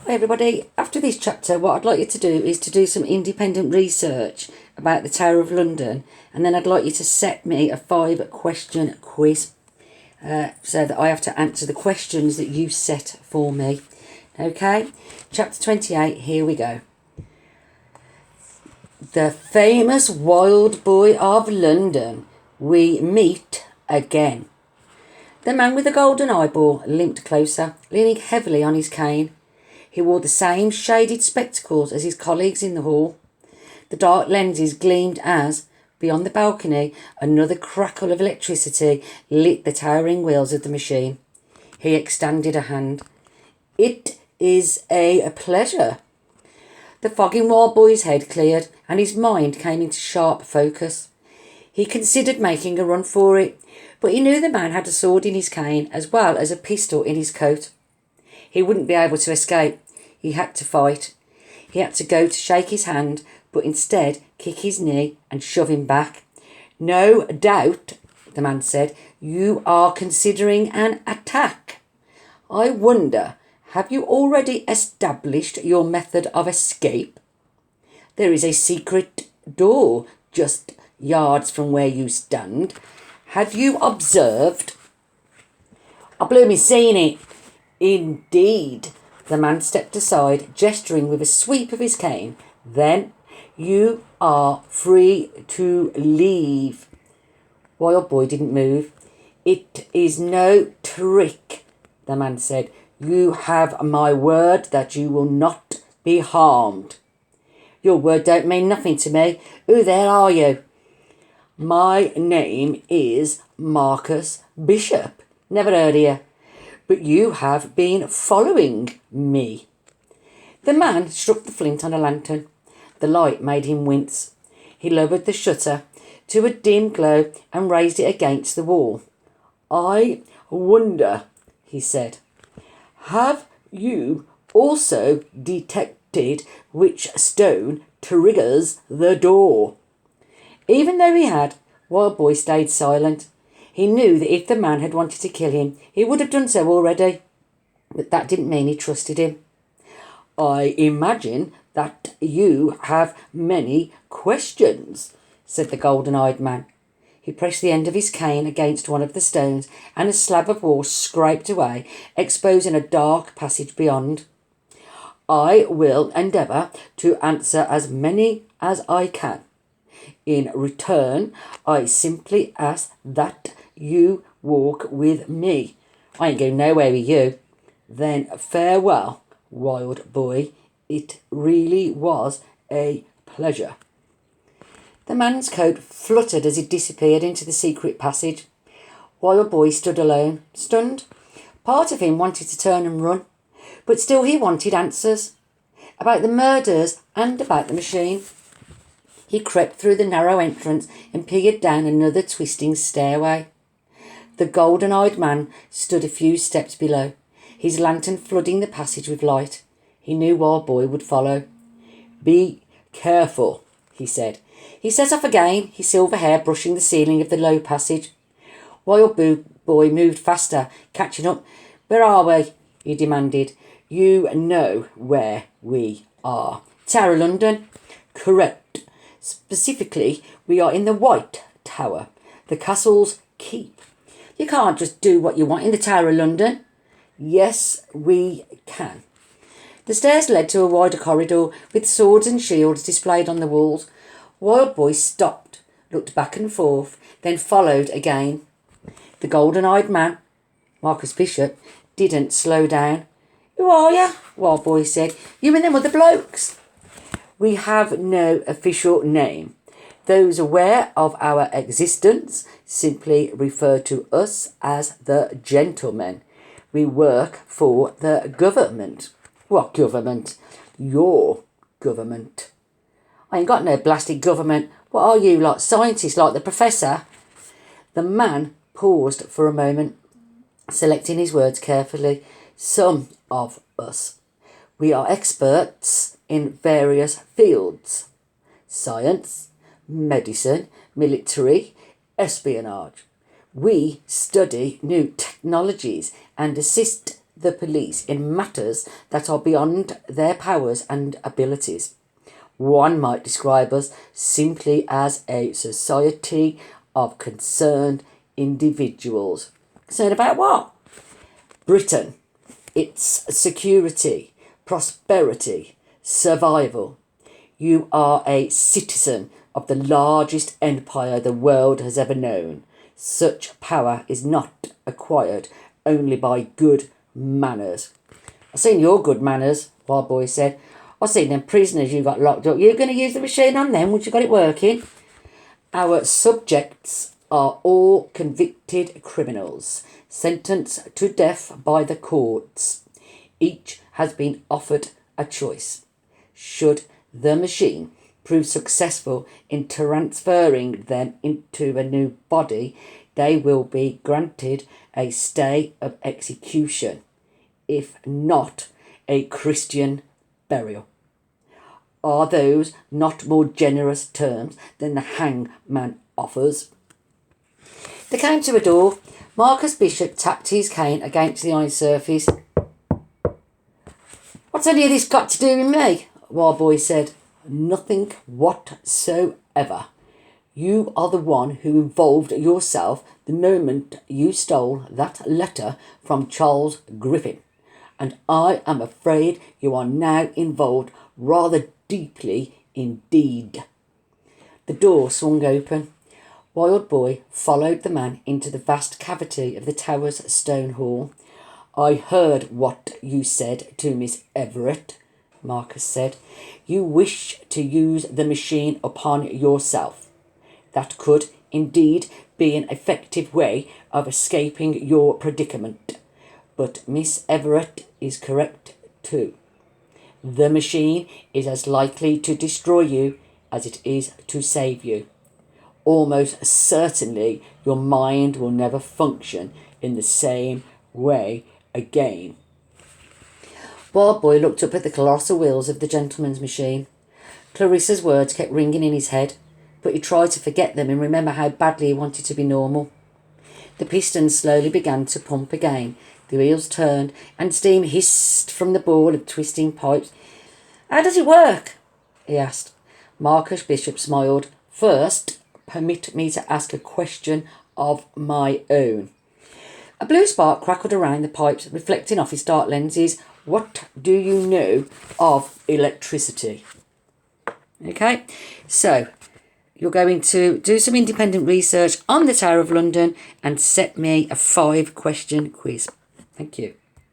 Hi everybody, after this chapter what I'd like you to do is to do some independent research about the Tower of London, and then I'd like you to set me a 5-question quiz so that I have to answer the questions that you set for me. Okay, chapter 28, here we go. The famous wild boy of London, we meet again. The man with the golden eyeball limped closer, leaning heavily on his cane. He wore the same shaded spectacles as his colleagues in the hall. The dark lenses gleamed as, beyond the balcony, another crackle of electricity lit the towering wheels of the machine. He extended a hand. "It is a pleasure." The fogging wild boy's head cleared and his mind came into sharp focus. He considered making a run for it, but he knew the man had a sword in his cane as well as a pistol in his coat. He wouldn't be able to escape. He had to fight. He had to go to shake his hand, but instead kick his knee and shove him back. "No doubt," the man said, "you are considering an attack. I wonder, have you already established your method of escape? There is a secret door just yards from where you stand. Have you observed?" "I blooming seen it." "Indeed." The man stepped aside, gesturing with a sweep of his cane. "Then you are free to leave." Wild Boy didn't move. "It is no trick," the man said. "You have my word that you will not be harmed." "Your word don't mean nothing to me. Who the hell are you?" "My name is Marcus Bishop. Never heard of you. But you have been following me." The man struck the flint on a lantern. The light made him wince. He lowered the shutter to a dim glow and raised it against the wall. "I wonder," he said, "have you also detected which stone triggers the door?" Even though he had, Wild Boy stayed silent. He knew that if the man had wanted to kill him, he would have done so already. But that didn't mean he trusted him. "I imagine that you have many questions," said the golden-eyed man. He pressed the end of his cane against one of the stones, and a slab of wall scraped away, exposing a dark passage beyond. "I will endeavour to answer as many as I can. In return, I simply ask that you walk with me. I ain't going nowhere with you." "Then farewell, Wild Boy. It really was a pleasure." The man's coat fluttered as he disappeared into the secret passage. Wild Boy stood alone, stunned. Part of him wanted to turn and run, but still he wanted answers. About the murders and about the machine. He crept through the narrow entrance and peered down another twisting stairway. The golden-eyed man stood a few steps below, his lantern flooding the passage with light. He knew Wild Boy would follow. "Be careful," he said. He set off again, his silver hair brushing the ceiling of the low passage. Wild Boy moved faster, catching up. "Where are we?" he demanded. "You know where we are." "Tower of London." "Correct. Specifically, we are in the White Tower, the castle's keep." "You can't just do what you want in the Tower of London." "Yes, we can." The stairs led to a wider corridor with swords and shields displayed on the walls. Wild Boy stopped, looked back and forth, then followed again. The golden-eyed man, Marcus Bishop, didn't slow down. "Who are you?" Wild Boy said. "You and them other blokes." "We have no official name. Those aware of our existence simply refer to us as the gentlemen. We work for the government." "What government?" "Your government." "I ain't got no blasted government. What are you, like scientists, like the professor?" The man paused for a moment, selecting his words carefully. "Some of us. We are experts in various fields. Science, medicine, military, espionage. We study new technologies and assist the police in matters that are beyond their powers and abilities. One might describe us simply as a society of concerned individuals. Concerned about what? Britain, its security, prosperity, survival. You are a citizen of the largest empire the world has ever known. Such power is not acquired only by good manners. I've seen your good manners, Wild Boy said. I've seen them prisoners you got locked up. You're going to use the machine on them once you got it working? Our subjects are all convicted criminals, sentenced to death by the courts. Each has been offered a choice. Should the machine prove successful in transferring them into a new body, they will be granted a stay of execution, if not a Christian burial. Are those not more generous terms than the hangman offers? They came to a door. Marcus Bishop tapped his cane against the iron surface. What's any of this got to do with me? Wild Boy said. Nothing whatsoever. You are the one who involved yourself the moment you stole that letter from Charles Griffin, and I am afraid you are now involved rather deeply indeed. The door swung open. Wild Boy followed the man into the vast cavity of the tower's stone hall. I heard what you said to Miss Everett, Marcus said. You wish to use the machine upon yourself. That could indeed be an effective way of escaping your predicament. But Miss Everett is correct too. The machine is as likely to destroy you as it is to save you. Almost certainly your mind will never function in the same way again. Wild Boy looked up at the colossal wheels of the gentleman's machine. Clarissa's words kept ringing in his head, but he tried to forget them and remember how badly he wanted to be normal. The pistons slowly began to pump again. The wheels turned and steam hissed from the ball of twisting pipes. How does it work? He asked. Marcus Bishop smiled. First, permit me to ask a question of my own. A blue spark crackled around the pipes, reflecting off his dark lenses. What do you know of electricity? Okay, so you're going to do some independent research on the Tower of London and set me a 5-question quiz. Thank you.